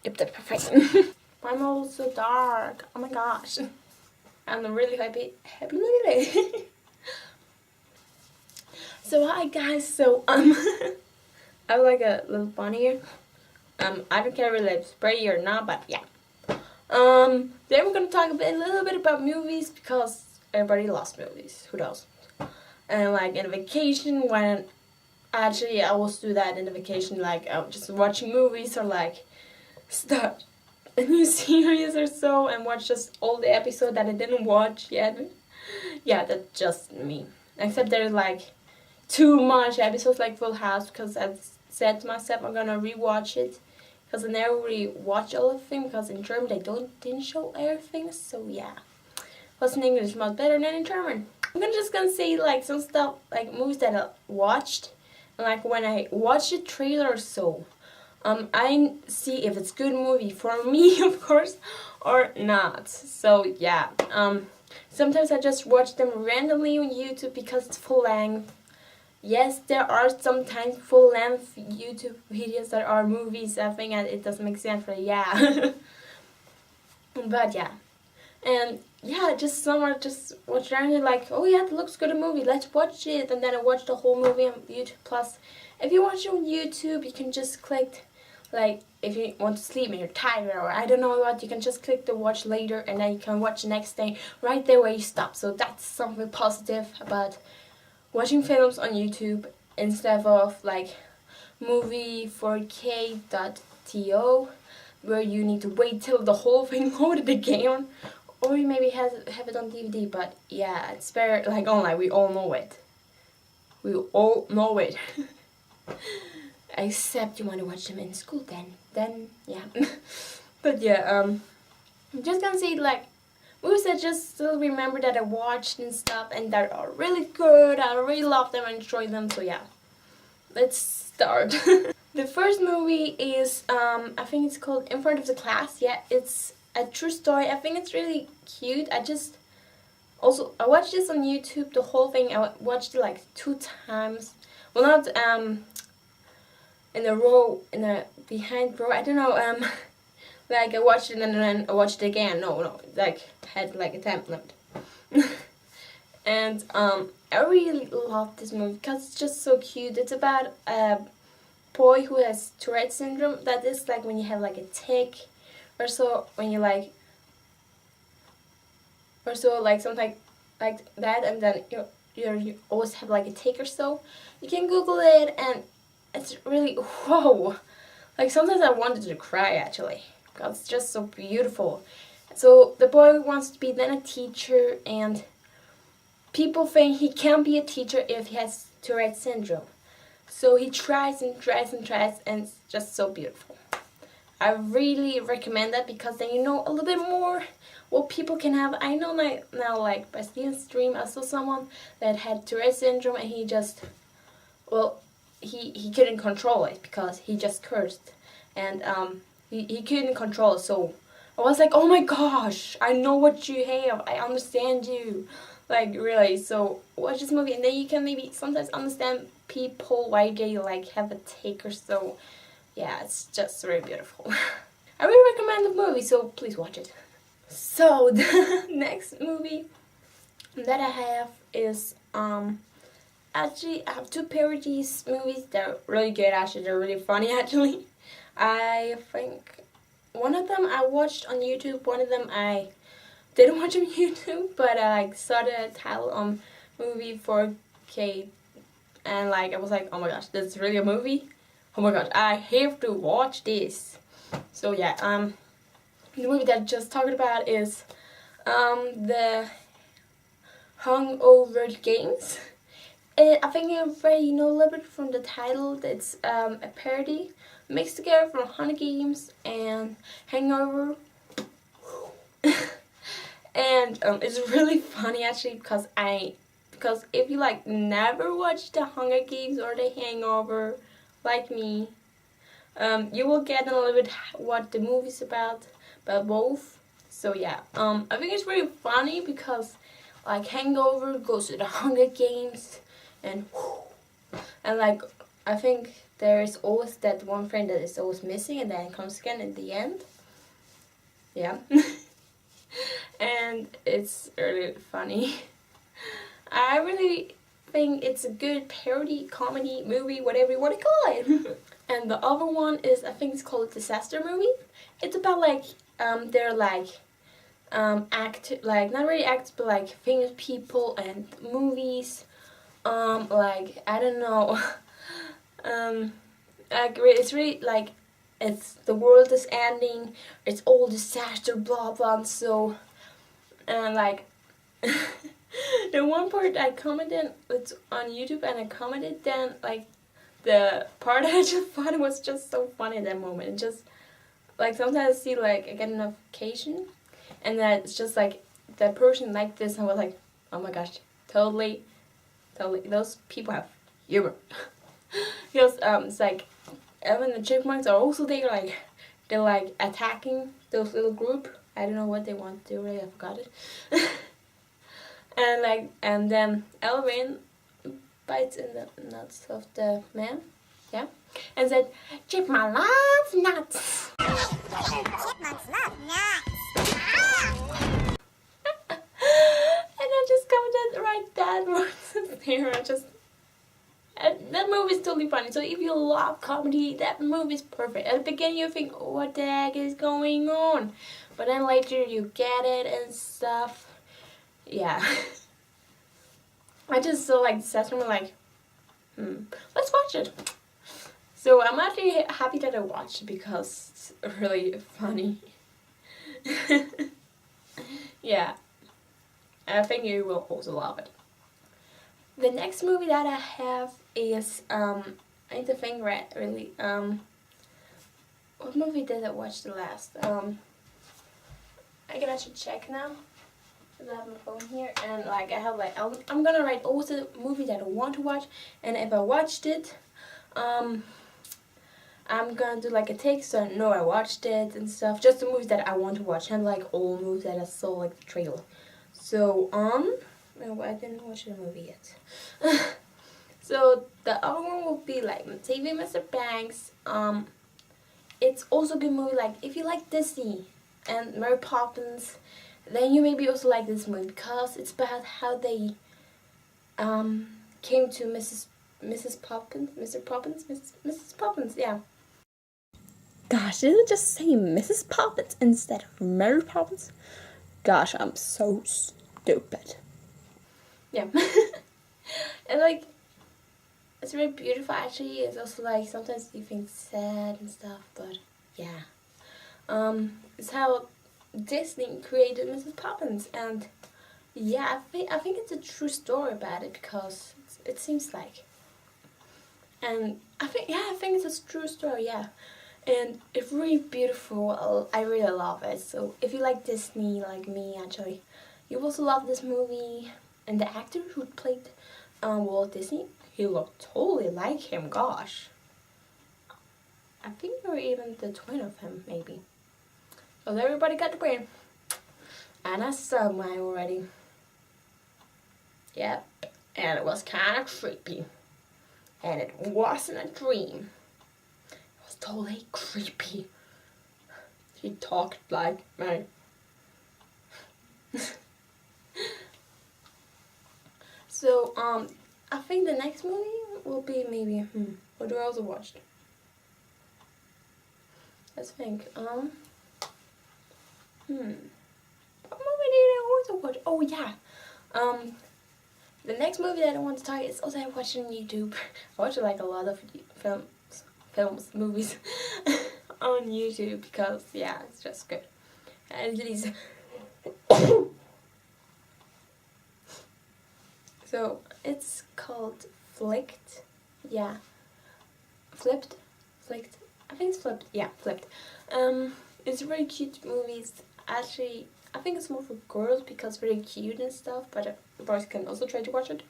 lipstick perfect. My mouth is so dark. Oh my gosh. I'm really happy. So hi guys. So I have like a little bunny here. I don't care if it's spray or not, but yeah. Then we're gonna talk a little bit about movies because everybody loves movies. Who does? And like in a vacation, when actually I always do that in a vacation, like just watching movies or like start a new series or so and watch just all the episodes that I didn't watch yet. Yeah, that's just me. Except there's like too much episodes like Full House because I said to myself I'm gonna rewatch it. Because I never really watch all of them because in German they didn't show everything, so yeah. Plus in English much better than in German. I'm just gonna say like some stuff, like movies that I watched, and like when I watch the trailer or so, I see if it's a good movie for me, of course, or not. So yeah, sometimes I just watch them randomly on YouTube because it's full length. Yes, there are sometimes full-length YouTube videos that are movies. I think it doesn't make sense, but yeah. But yeah. And yeah, just somewhere just watch around and like, oh yeah, it looks good a movie, let's watch it. And then I watch the whole movie on YouTube. Plus, if you watch it on YouTube, you can just click, like, if you want to sleep and you're tired or I don't know what, you can just click the watch later and then you can watch the next day right there where you stop. So that's something positive about watching films on YouTube instead of like movie4k.to where you need to wait till the whole thing loaded again, or you maybe have it on DVD. But yeah, it's better like online. We all know it. We all know it. Except you want to watch them in school then yeah. But yeah, I'm just gonna say like movies I just still remember that I watched and stuff and that are really good. I really love them and enjoy them. So yeah, let's start. The first movie is I think it's called In Front of the Class. Yeah, it's a true story. I think it's really cute. I watched this on YouTube, the whole thing. I watched it like 2 times. Well, not in a behind row. I don't know. Like I watched it and then I watched it again. No, like had like a time limit. And I really love this movie because it's just so cute. It's about a boy who has Tourette syndrome. That is like when you have like a tic, or so when you like, or so like something like that, and then you always have like a tic or so. You can Google it and it's really whoa. Like sometimes I wanted to cry actually. Because it's just so beautiful. So the boy wants to be then a teacher, and people think he can't be a teacher if he has Tourette syndrome. So he tries and tries and tries, and it's just so beautiful. I really recommend that because then you know a little bit more what people can have. I know now like by Steven's stream I saw someone that had Tourette syndrome and he just, well, he couldn't control it because he just cursed. And he couldn't control it, so I was like, oh my gosh, I know what you have, I understand you, like really. So watch this movie and then you can maybe sometimes understand people why they like have a take or so. Yeah, it's just very beautiful. I really recommend the movie, so please watch it. So the next movie that I have is actually I have 2 parodies movies. They're really good actually, they're really funny actually. I think one of them I watched on YouTube, one of them I didn't watch on YouTube, but I saw the title on movie 4K and like I was like, oh my gosh, this is really a movie? Oh my gosh, I have to watch this. So yeah, the movie that I just talked about is the Hungover Games. I think you already know a little bit from the title. It's a parody mixed together from Hunger Games and Hangover. And it's really funny actually because if you like never watched the Hunger Games or the Hangover like me, you will get a little bit what the movie's about both. So yeah, I think it's really funny because like Hangover goes to the Hunger Games and like I think there's always that one friend that is always missing and then comes again in the end. Yeah. And it's really funny. I really think it's a good parody, comedy, movie, whatever you want to call it. And the other one is, I think it's called Disaster Movie. It's about like, they're like, not really actors, but like famous people and movies. Like, I don't know. Like, it's really like, it's the world is ending, it's all disaster, blah blah, and so, and like, the one part I commented, it's on YouTube, and I commented then, like, the part I just thought it was just so funny in that moment. It just, like, sometimes I see, like, I get a notification, and then it's just like, that person like this, and I was like, oh my gosh, totally, those people have humor. Because, it's like, even the Chipmunks are also there, like, they're like attacking those little group. I don't know what they want to do, really, I forgot it. And like, and then Elvin bites in the nuts of the man, yeah, and said, "Chipmunk loves nuts." Chipmunks love nuts. And I just commented right that words there. I just, that movie is totally funny. So if you love comedy, that movie is perfect. At the beginning you think, oh, what the heck is going on? But then later you get it and stuff. Yeah. I just saw like the session, like, let's watch it. So I'm actually happy that I watched it because it's really funny. Yeah. I think you will also love it. The next movie that I have is, I need to think really, what movie did I watch the last? I can actually check now. I have my phone here, and like I have like, I'm gonna write also the movie that I want to watch, and if I watched it, I'm gonna do like a take so I know I watched it and stuff. Just the movies that I want to watch, and like all movies that I saw like the trailer. So no, I didn't watch the movie yet. So the other one will be like TV Mr. Banks. It's also a good movie. Like if you like Disney and Mary Poppins, then you maybe also like this movie because it's about how they came to Mrs. Poppins, Mrs. Poppins, yeah. Gosh, did I just say Mrs. Poppins instead of Mary Poppins? Gosh, I'm so stupid. Yeah. And like, it's really beautiful actually. It's also like, sometimes you think sad and stuff, but yeah. It's how Disney created Mrs. Poppins, and yeah, I think it's a true story about it because it seems like, and I think it's a true story, yeah, and it's really beautiful. I really love it. So if you like Disney like me, actually, you also love this movie. And the actor who played Walt Disney, he looked totally like him. Gosh, I think you're even the twin of him, maybe. Well, everybody got the brain. And I saw mine already. Yep. And it was kind of creepy. And it wasn't a dream. It was totally creepy. He talked like me. So, I think the next movie will be maybe, what do I also watch? Let's think, what movie did I also watch? Oh yeah, the next movie that I want to talk is also I watched on YouTube. I watch like a lot of movies on YouTube because yeah, it's just good. And these. So it's called Flicked. Yeah. Flipped. I think it's Flipped. Yeah, Flipped. It's a really cute movie. It's actually, I think it's more for girls because it's really cute and stuff, but boys can also try to watch it.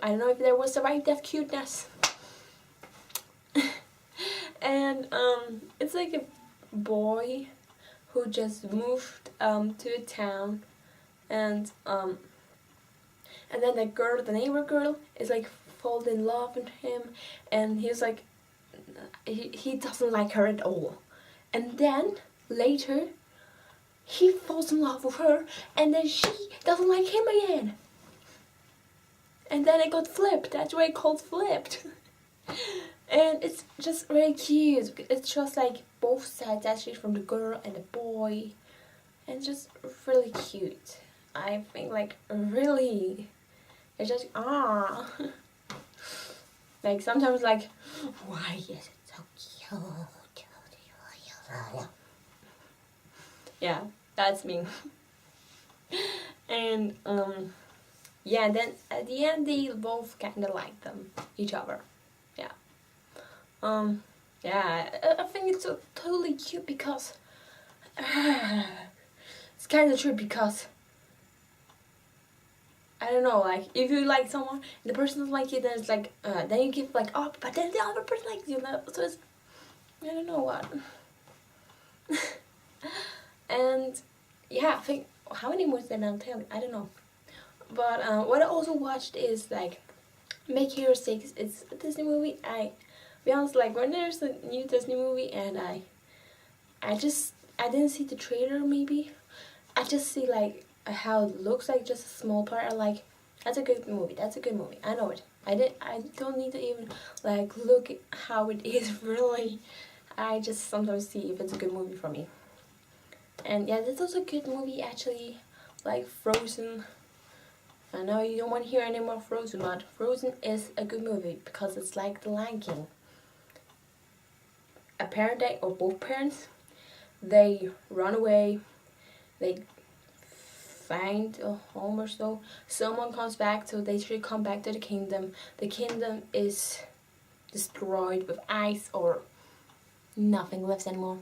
I don't know if there was survived that cuteness. And it's like a boy who just moved to a town, and then the neighbor girl is like fall in love with him, and he's like he doesn't like her at all. And then later he falls in love with her, and then she doesn't like him again. And then it got flipped. That's why it's called flipped. And it's just really cute. It's just like both sides actually, from the girl and the boy. And it's just really cute. I think like really, it's just like sometimes like, why is it so cute? Yeah, that's me. And yeah, then at the end they both kind of like each other. Yeah. Yeah, I think it's so totally cute because it's kind of true, because I don't know, like if you like someone and the person doesn't like you, then it's like then you give like up, but then the other person likes you, so it's, I don't know what. And yeah, I think, how many more did I tell you? I don't know. But what I also watched is like Make Hero 6. It's a Disney movie. I be honest, like when there's a new Disney movie and I didn't see the trailer, maybe I just see like how it looks like, just a small part. I'm like, that's a good movie, that's a good movie, I know it. I don't need to even like look at how it is really. I just sometimes see if it's a good movie for me. And yeah, this was a good movie actually, like Frozen. I know you don't want to hear any more Frozen, but Frozen is a good movie because it's like The Lion King. A parent or both parents, they run away, they find a home or so, someone comes back, so they should come back to the kingdom. The kingdom is destroyed with ice, or nothing left anymore.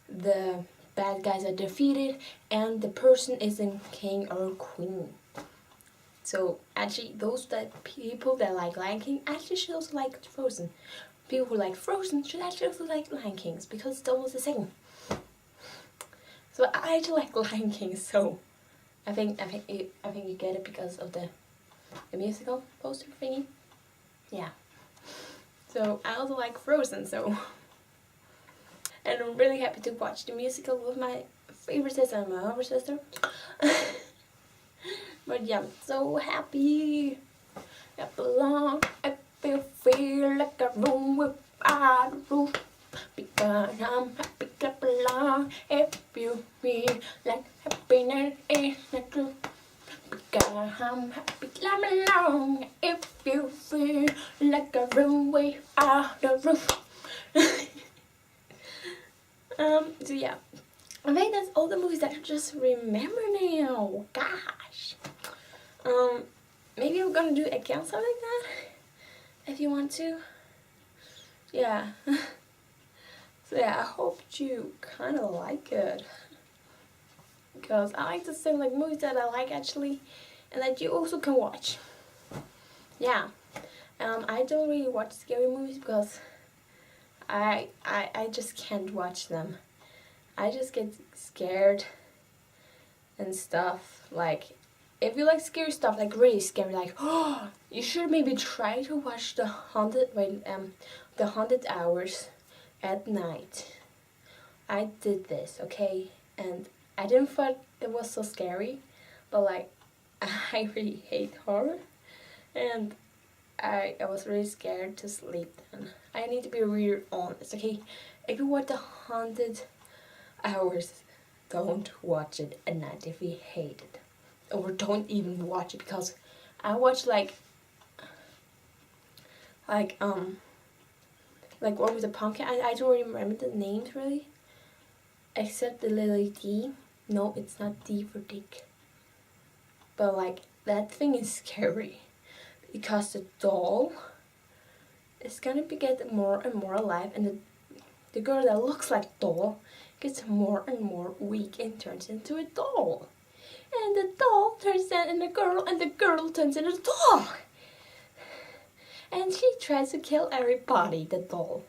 The bad guys are defeated, and the person isn't king or queen. So actually, those people that like Lion King actually should also like Frozen. People who like Frozen should actually also like Lion King, because it's almost the same. So I actually like Lion King, so I think you get it because of the musical poster thingy. Yeah. So I also like Frozen, so. And I'm really happy to watch the musical with my favorite sister and my other sister. But yeah, I'm so happy. I belong. I feel like a room without a roof. Because I'm happy to belong. If you feel like happiness is the truth. Because I'm happy to belong. If you feel like a room without a roof. So yeah, I think that's all the movies that I just remember now. Gosh. Maybe I'm gonna do again something like that, if you want to. Yeah. So yeah, I hope you kind of like it, because I like to say like movies that I like actually, and that you also can watch. Yeah. I don't really watch scary movies because I just can't watch them. I just get scared and stuff. Like, if you like scary stuff, like really scary, like, oh, you should maybe try to watch the haunted hours at night. I did this, okay, and I didn't thought it was so scary, but like, I really hate horror, and I was really scared to sleep then. I need to be really honest, okay? If you watch the haunted hours, don't watch it at night if you hate it. Or don't even watch it, because I watched like what was the pumpkin? I don't really remember the names really. Except the little D. No, it's not D for Dick. But like, that thing is scary. Because the doll is gonna get more and more alive, and the girl that looks like doll gets more and more weak and turns into a doll. And the doll turns into a girl, and the girl turns into a doll. And she tries to kill everybody, the doll.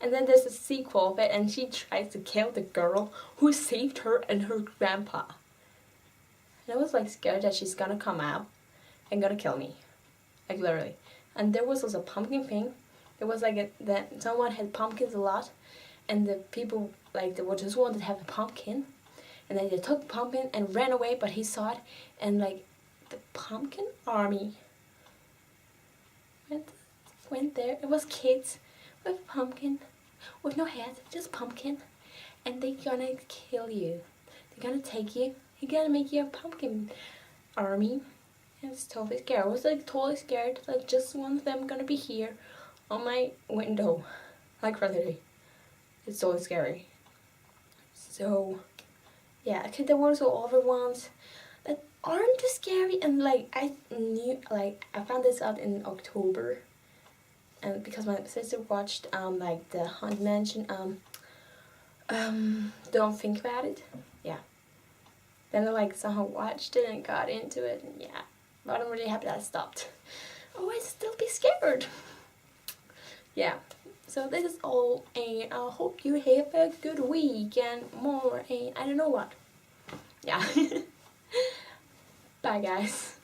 And then there's a sequel of it, and she tries to kill the girl who saved her and her grandpa. And I was like scared that she's gonna come out and gonna kill me. Like literally. And there was also a pumpkin thing, There was like that someone had pumpkins a lot, and the people like they just wanted to have a pumpkin, and then they took the pumpkin and ran away. But he saw it, and like the pumpkin army went there. It was kids with a pumpkin, with no head, just pumpkin, and they're gonna kill you. They're gonna take you. They're gonna make you a pumpkin army. And it's totally scared. I was like totally scared. Like just one of them gonna be here on my window, like really. It's so scary. So yeah, okay, there were also other ones that aren't too scary, and like I found this out in October, and because my sister watched like the Haunted Mansion Don't Think About It. Yeah. Then I like somehow watched it and got into it, and yeah. But I'm really happy that I stopped. Oh, I'd still be scared. Yeah. So this is all, and I hope you have a good week and more, and I don't know what. Yeah. Bye guys.